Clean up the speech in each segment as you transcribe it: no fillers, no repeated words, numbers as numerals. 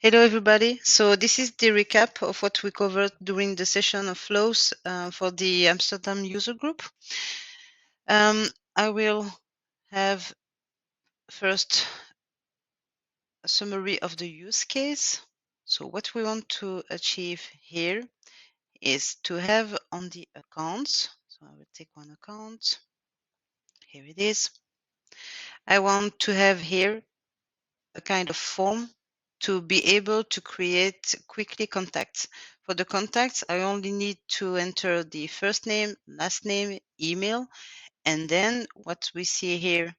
Hello, everybody. So this is the recap of what we covered during the session of flows for the Amsterdam user group. I will have first a summary of the use case. So what we want to achieve here is to have on the accounts. So I will take one account. Here it is. I want to have here a kind of form to be able to create quickly contacts. For the contacts, I only need to enter the first name, last name, email, and then what we see here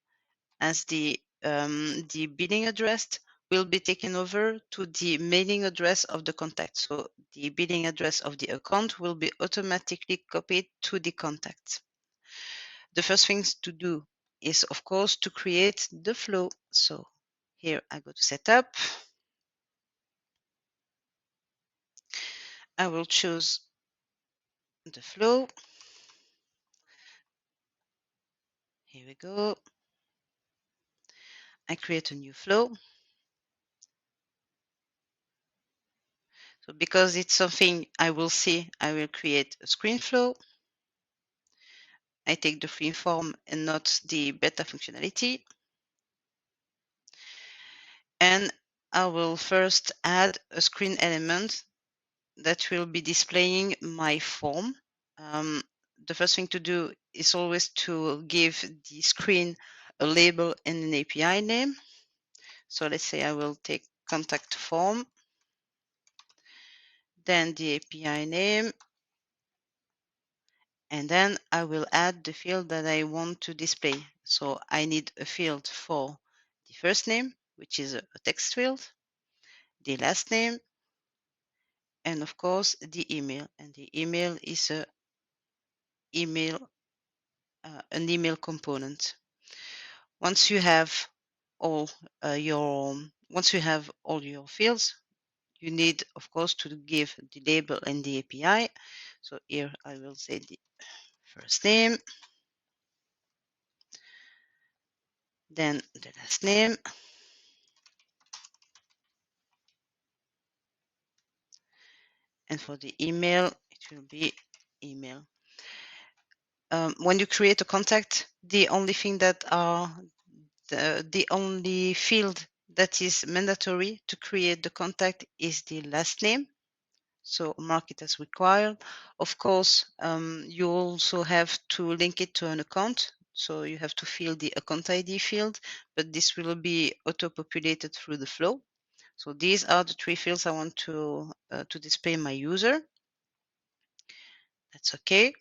as the billing address will be taken over to the mailing address of the contact. So the billing address of the account will be automatically copied to the contact. The first things to do is, of course, to create the flow. So here I go to setup. I will choose the flow. Here we go. I create a new flow. So because it's something I will see, I will create a screen flow. I take the free form and not the beta functionality. And I will first add a screen element that will be displaying my form. The first thing to do is always to give the screen a label and an API name. So let's say I will take contact form, then the API name, and then I will add the field that I want to display. So I need a field for the first name, which is a text field, the last name, and of course the email. And the email is an email component. Once you have all your fields, you need, of course, to give the label and the API. So here I will say the first name, then the last name, and for the email, it will be email. When you create a contact, the only thing that are the only field that is mandatory to create the contact is the last name. So mark it as required. Of course, you also have to link it to an account. So you have to fill the account ID field, but this will be auto-populated through the flow. So these are the three fields I want to display my user. That's okay.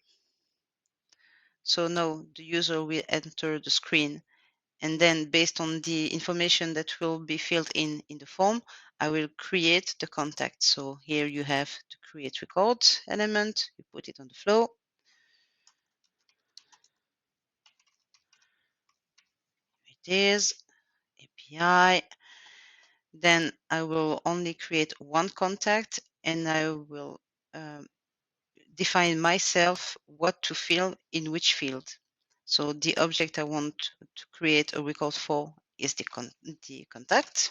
So now the user will enter the screen, and then based on the information that will be filled in the form, I will create the contact. So here you have the create record element, you put it on the flow. It is API. Then I will only create one contact, and I will define myself what to fill in which field. So the object I want to create a record for is the contact.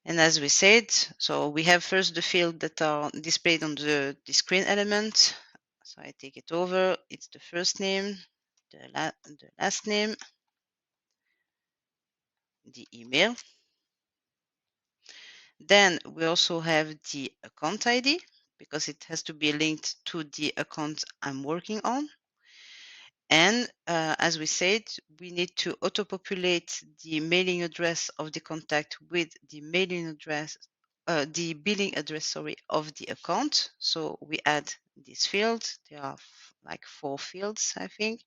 And as we said, so we have first the field that are displayed on the screen element. So I take it over. It's the first name, the last name, the email. Then we also have the account ID because it has to be linked to the account I'm working on. And as we said, we need to auto-populate the mailing address of the contact with the mailing address, the billing address, sorry, of the account. So we add this field. There are like 4 fields, I think.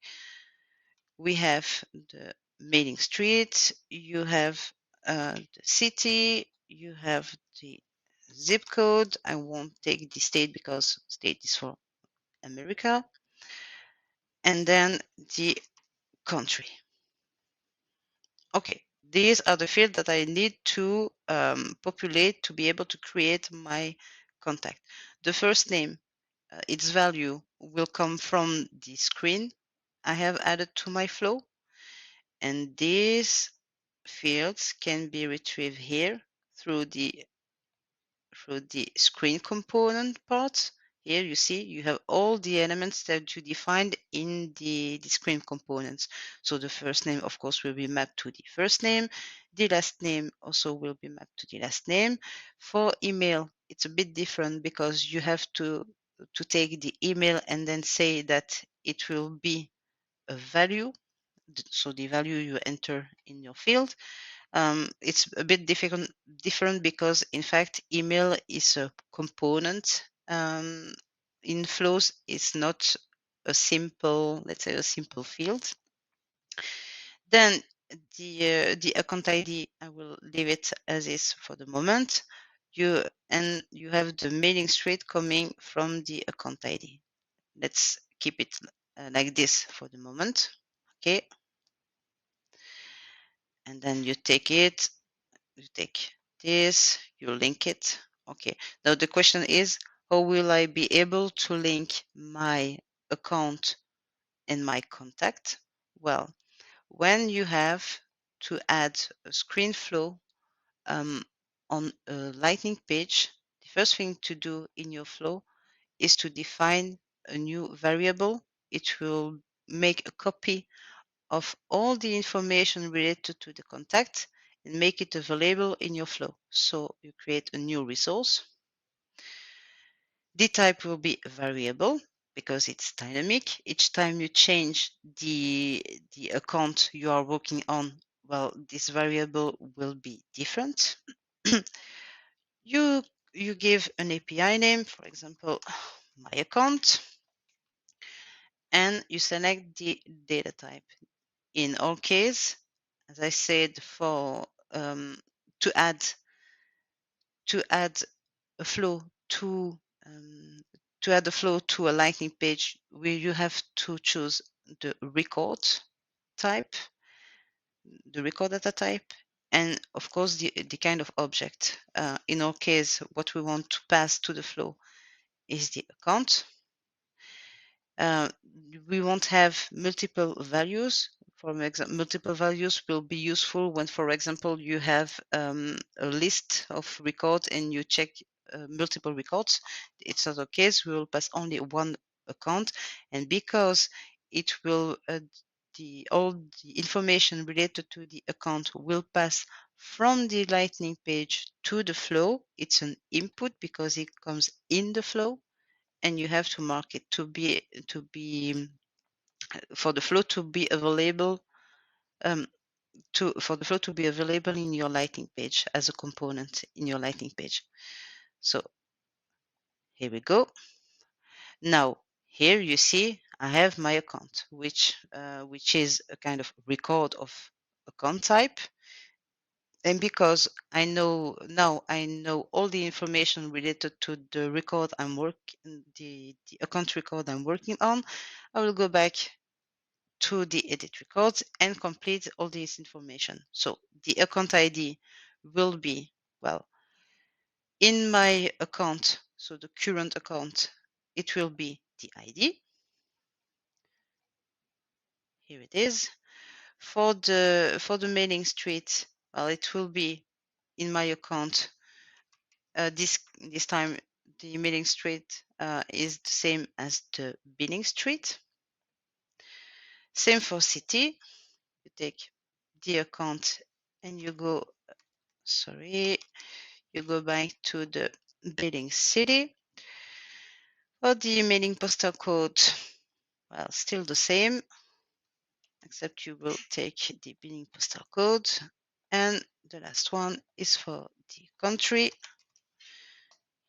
We have the mailing street, you have the city, you have the zip code. I won't take the state because state is for America. And then the country. Okay, these are the fields that I need to populate to be able to create my contact. The first name, its value will come from the screen I have added to my flow. And this fields can be retrieved here through the screen component part. Here you see you have all the elements that you defined in the screen components. So the first name, of course, will be mapped to the first name. The last name also will be mapped to the last name. For email, it's a bit different because you have to take the email and then say that it will be a value. So the value you enter in your field. It's a bit different because in fact email is a component in flows. It's not a simple, let's say, a simple field. Then the account ID, I will leave it as is for the moment. You have the mailing street coming from the account ID. Let's keep it like this for the moment. Okay, and then you take it, you take this, you link it. Okay, now the question is, how will I be able to link my account and my contact? Well, when you have to add a screen flow on a Lightning page, the first thing to do in your flow is to define a new variable. It will make a copy of all the information related to the contact and make it available in your flow. So you create a new resource. The type will be a variable because it's dynamic. Each time you change the account you are working on, well, this variable will be different. you give an API name, for example, my account, and you select the data type. In our case, as I said, for to add a flow to add a flow to a Lightning page, where you have to choose the record type, the record data type, and of course the kind of object. In our case, what we want to pass to the flow is the account. We won't have multiple values. For example, multiple values will be useful when, for example, you have a list of records and you check multiple records. It's not the case. We will pass only one account, and because it will all the information related to the account will pass from the Lightning page to the flow. It's an input because it comes in the flow, and you have to mark it to be for the flow to be available for the flow to be available in your Lightning page as a component in your Lightning page. So here we go. Now here you see I have my account, which is a kind of record of account type. And because I know all the information related to the record I'm working, the account record I'm working on, I will go back to the edit records and complete all this information. So the account ID will be, well, in my account, so the current account, it will be the ID. Here it is. For the mailing street, well, it will be in my account. This time the mailing street is the same as the billing street. Same for city. You take the account and you go, you go back to the billing city. For the mailing postal code, well, still the same, except you will take the billing postal code. And the last one is for the country.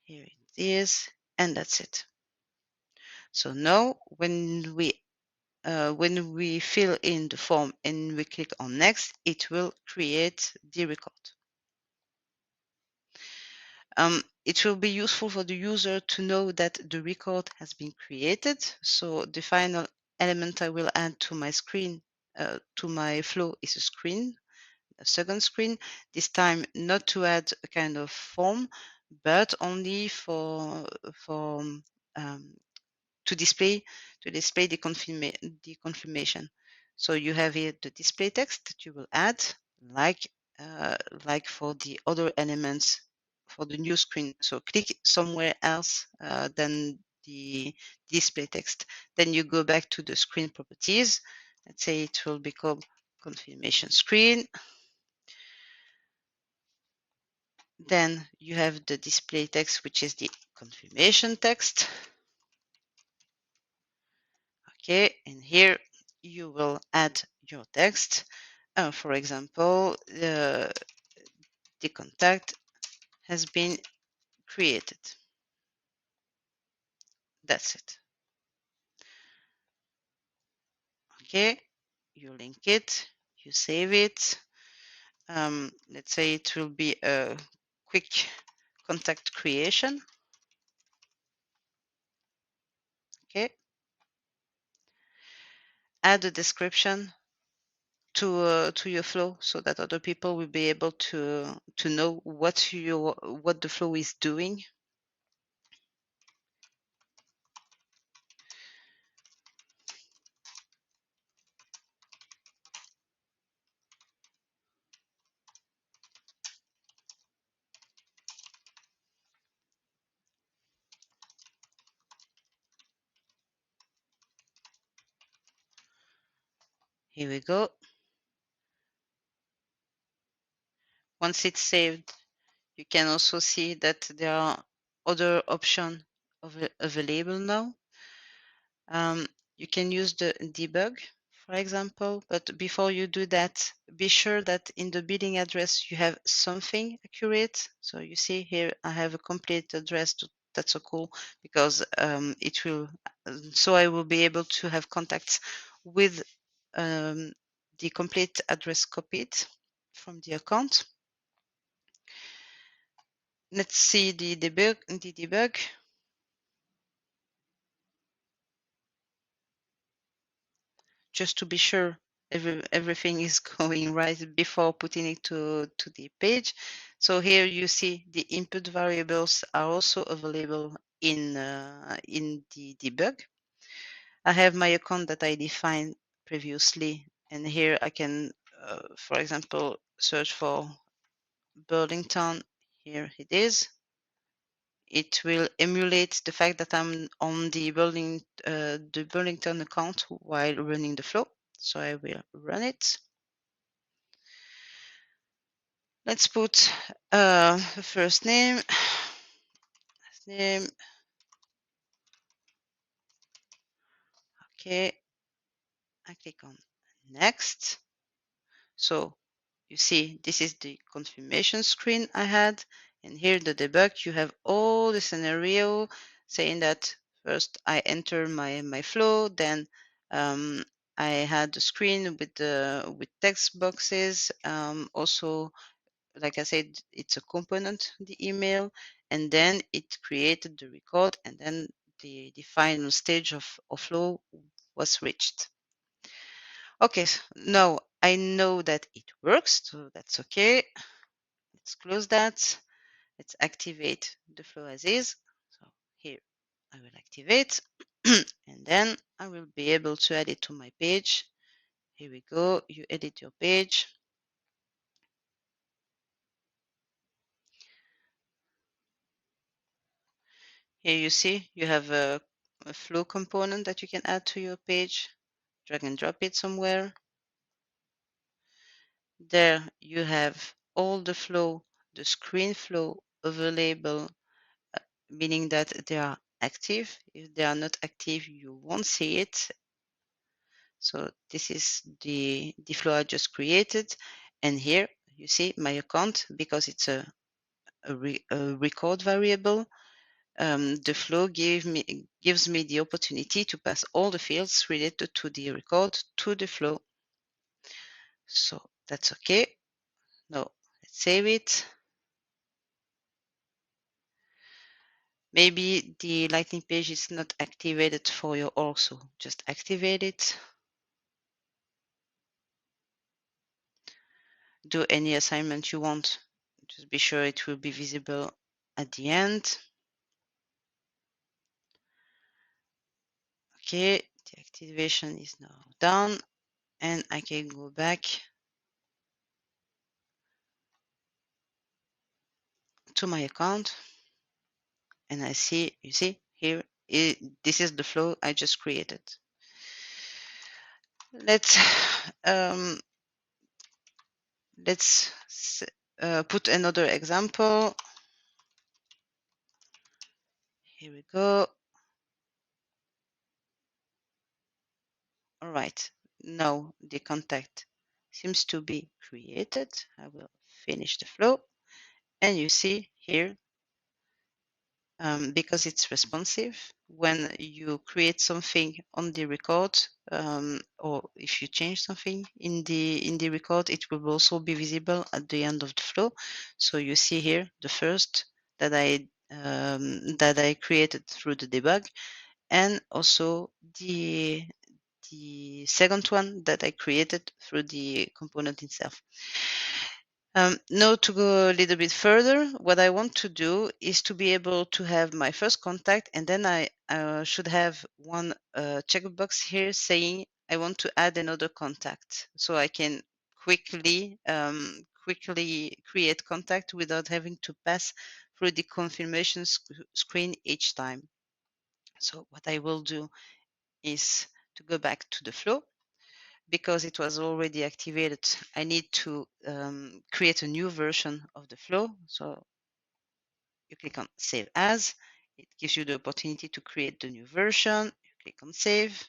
Here it is, and that's it. So now when we fill in the form and we click on next, it will create the record. It will be useful for the user to know that the record has been created. So the final element I will add to my screen, to my flow, is a second screen. This time not to add a kind of form, but only for to display the confirmation. So you have here the display text that you will add. like like for the other elements for the new screen. So click somewhere else than the display text. Then you go back to the screen properties. Let's say it will be called confirmation screen. Then you have the display text, which is the confirmation text. Okay, and here you will add your text. For example, the contact has been created. That's it. Okay, you link it, you save it. Let's say it will be a quick contact creation. Okay, add a description to your flow so that other people will be able to know what the flow is doing. Here we go. Once it's saved, you can also see that there are other options available now. You can use the debug, for example, but before you do that, be sure that in the billing address you have something accurate. So you see here, I have a complete address. That's so cool because it will, so I will be able to have contacts with the complete address copied from the account. Let's see the debug. Just to be sure everything is going right before putting it to the page. So here you see the input variables are also available in the debug. I have my account that I defined previously, and here I can, for example, search for Burlington. Here it is. It will emulate the fact that I'm on the Burlington account while running the flow. So I will run it. Let's put first name, last name. Okay, I click on next. So you see, this is the confirmation screen I had. And here the debug, you have all the scenario saying that first I enter my flow, then I had the screen with text boxes. Also, like I said, it's a component, the email, and then it created the record, and then the final stage of flow was reached. Okay, now I know that it works, so that's okay. Let's close that. Let's activate the flow as is. So here I will activate, and then I will be able to add it to my page. Here we go. You edit your page. Here you see you have a flow component that you can add to your page. Drag and drop it somewhere. There you have all the flow, the screen flow available, meaning that they are active. If they are not active, you won't see it. So this is the flow I just created. And here you see my account, because it's a record variable. The flow gives me the opportunity to pass all the fields related to the record to the flow. So that's okay. Now let's save it. Maybe the lightning page is not activated for you also. Just activate it. Do any assignment you want. Just be sure it will be visible at the end. Okay, the activation is now done, and I can go back to my account and I see, you see here, this is the flow I just created. Let's um, let's put another example. Here we go. All right, now the contact seems to be created. I will finish the flow, and you see here, because it's responsive, when you create something on the record, or if you change something in the record, it will also be visible at the end of the flow. So you see here the first that I created through the debug, and also the second one that I created through the component itself. Now to go a little bit further, what I want to do is to be able to have my first contact, and then I should have one checkbox here saying I want to add another contact, so I can quickly create contact without having to pass through the confirmation screen each time. So what I will do is to go back to the flow. Because it was already activated, I need to create a new version of the flow. So you click on Save As. It gives you the opportunity to create the new version. You click on Save,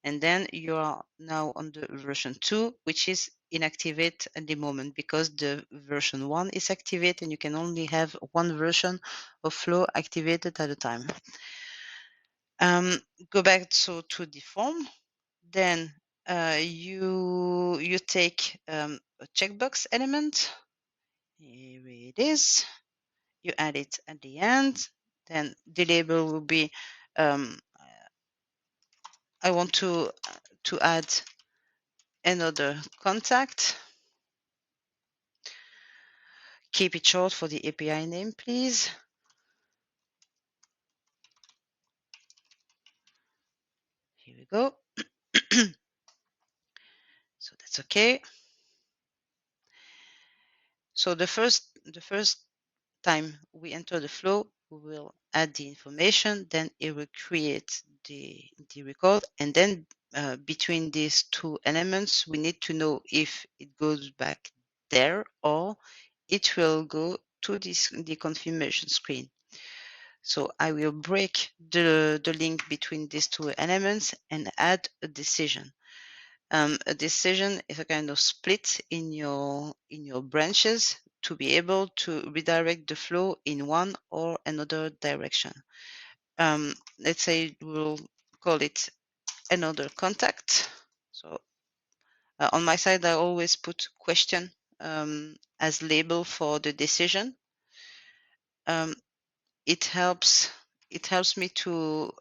and then you are now on the version 2, which is inactivate at the moment because the version 1 is activated, and you can only have one version of flow activated at a time. Go back to the form. Then you take a checkbox element. Here it is. You add it at the end. Then the label will be I want to add another contact. Keep it short for the API name, please. Here we go. So that's okay. So the first time we enter the flow, we will add the information, then it will create the record, and then between these two elements, we need to know if it goes back there or it will go to the confirmation screen. So I will break the link between these two elements and add a decision. A decision is a kind of split in your branches to be able to redirect the flow in one or another direction. Let's say we'll call it another contact. So on my side, I always put question as label for the decision. It helps me to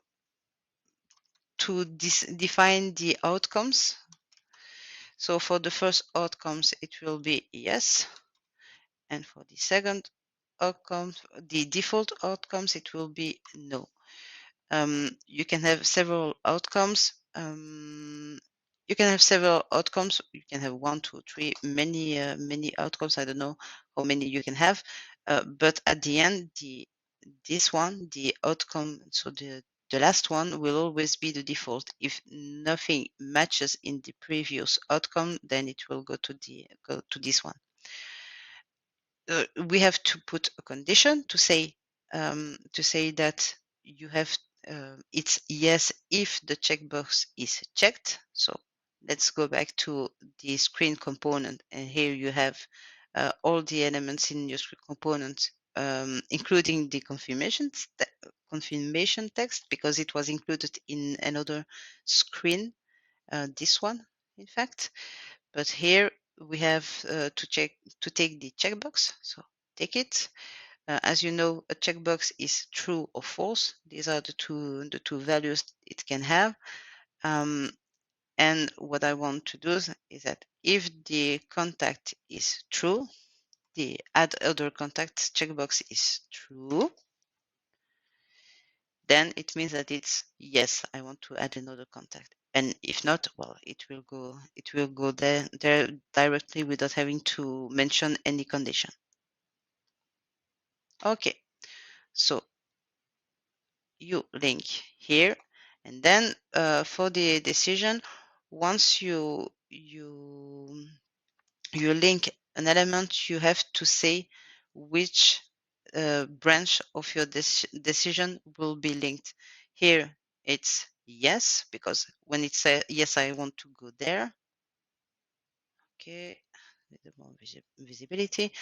define the outcomes. So for the first outcomes, it will be yes. And for the second outcomes, the default outcomes, it will be no. You can have several outcomes. You can have 1, 2, 3, many outcomes. I don't know how many you can have, but at the end, the outcome, so the last one will always be the default. If nothing matches in the previous outcome, then it will go to this one. We have to put a condition to say that you have it's yes if the checkbox is checked. So let's go back to the screen component, and here you have all the elements in your screen component, including the confirmation text, because it was included in another screen, this one in fact. But here we have to take the checkbox. So take it. As you know, a checkbox is true or false. These are the two values it can have. And what I want to do is that if the contact is true, the add other contacts checkbox is true, then it means that it's yes, I want to add another contact. And if not, well, it will go there directly without having to mention any condition. Okay, so you link here, and then for the decision, once you link an element, you have to say which branch of your decision will be linked. Here it's yes, because when it says yes, I want to go there. Okay, with more visibility.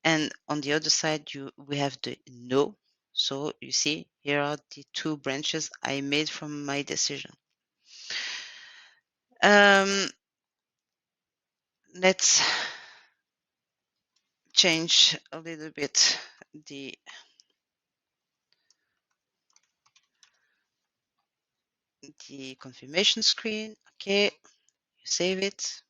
And on the other side, we have the no. So you see, here are the two branches I made from my decision. Let's change a little bit the confirmation screen. Okay, you save it.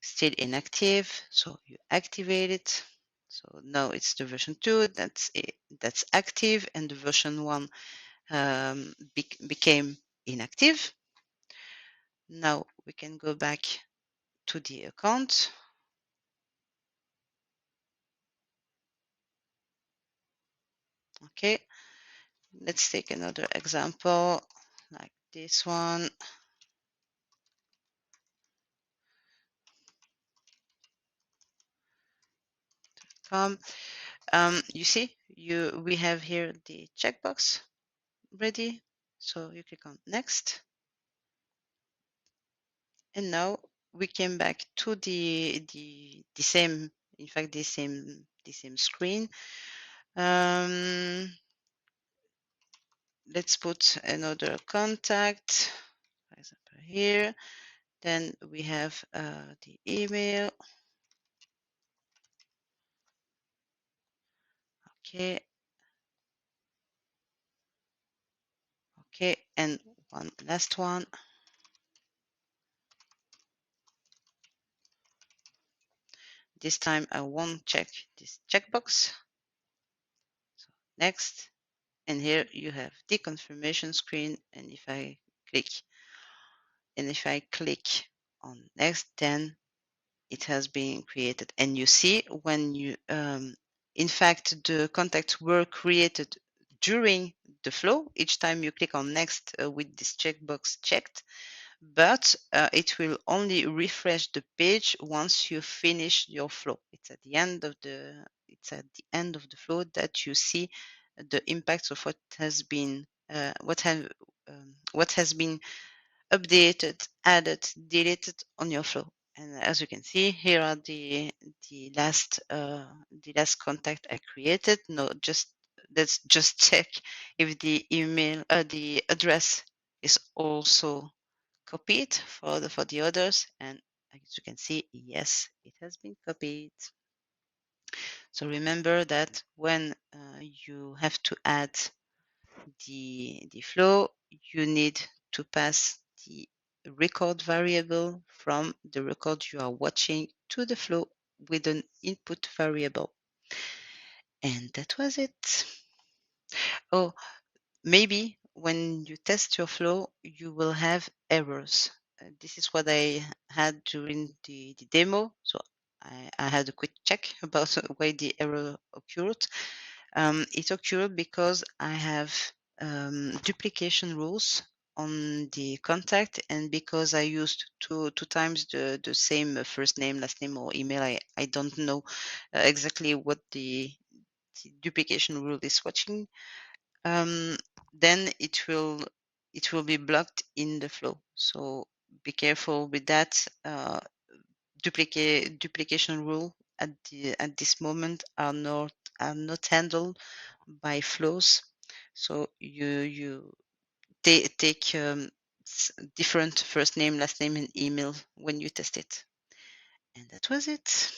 Still inactive, so you activate it. So now it's the version 2 that's active, and the version 1 became inactive. Now we can go back to the account. Okay, let's take another example like this one. You see, we have here the checkbox ready. So you click on next. And now we came back to the same, in fact, the same screen. Let's put another contact, for example, here. Then we have the email. Okay. Okay, and one last one. This time I won't check this checkbox. So next, and here you have the confirmation screen. And if I click on next, then it has been created. And you see when you, in fact, the contacts were created during the flow. Each time you click on next with this checkbox checked, but it will only refresh the page once you finish your flow. It's at the end of the flow that you see the impacts of what has been updated, added, deleted on your flow. And as you can see, here are the last contact I created. No, let's just check if the email, the address is also copied for the others. And as you can see, yes, it has been copied. So remember that when you have to add the flow, you need to pass the record variable from the record you are watching to the flow with an input variable. And that was it. Oh, maybe when you test your flow, you will have errors. This is what I had during the demo. So I had a quick check about why the error occurred. It occurred because I have duplication rules on the contact, and because I used two times the same first name, last name, or email. I don't know exactly what the duplication rule is watching. Then it will be blocked in the flow. So be careful with that. Duplication rule at this moment are not handled by flows. So you take different first name, last name, and email when you test it. And that was it.